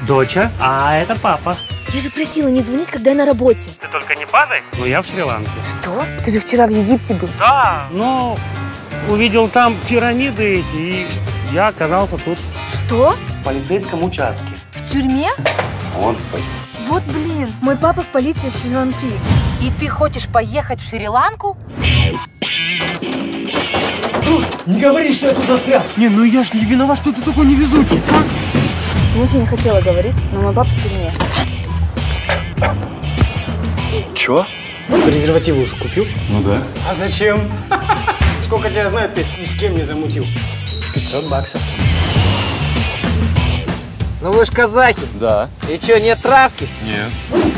доча, а это папа. Я же просила не звонить, когда я на работе. Ты только не падай. Ну, я в Шри-Ланке. Что? Ты же вчера в Египте был. Да, но увидел там пирамиды эти, и я оказался тут. Что? В полицейском участке. В тюрьме? Он Вот блин, мой папа в полиции Шри-Ланки. И ты хочешь поехать в Шри-Ланку? Не говори, что я тут застрял. Не, ну я ж не виноват, что ты такой невезучий. Как? Я вообще не хотела говорить, но мой папа в тюрьме. Чё? Презервативы уж купил? Ну да. А зачем? Сколько тебя знает, ты ни с кем не замутил. 500 баксов. Ну вы ж казахи. Да. И чё, нет травки? Нет.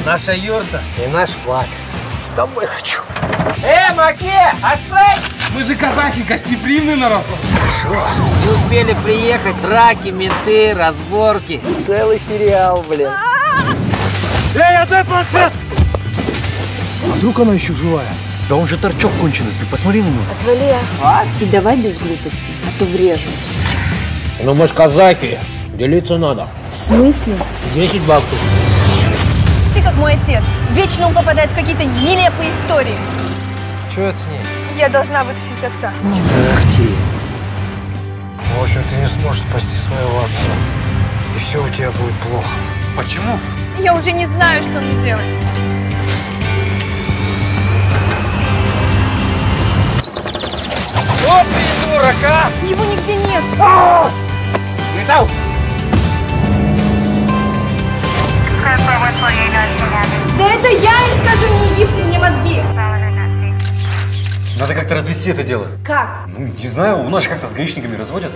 Наша юрта и наш флаг. Домой хочу. Маке! Ашсай! Мы же казахи, гостеприимный народ. Хорошо. Не успели приехать, драки, менты, разборки. Целый сериал, блин. Эй, отдай планшет! А вдруг она еще живая? Да он же торчок конченый, ты посмотри на него. Отвали. И давай без глупостей, а то врежу. Ну мы ж казахи. Делиться надо. В смысле? 10 баксов. Ты как мой отец. Вечно он попадает в какие-то нелепые истории. Чё это с ней? Я должна вытащить отца. Не тарахти. В общем, ты не сможешь спасти своего отца. И все у тебя будет плохо. Почему? Я уже не знаю, что мне делать. О, придурок, а! Его нигде нет. Летал! Да это я им скажу, не египте мне мозги. Надо как-то развести это дело. Как? Ну, не знаю, у нас же как-то с гаишниками разводят.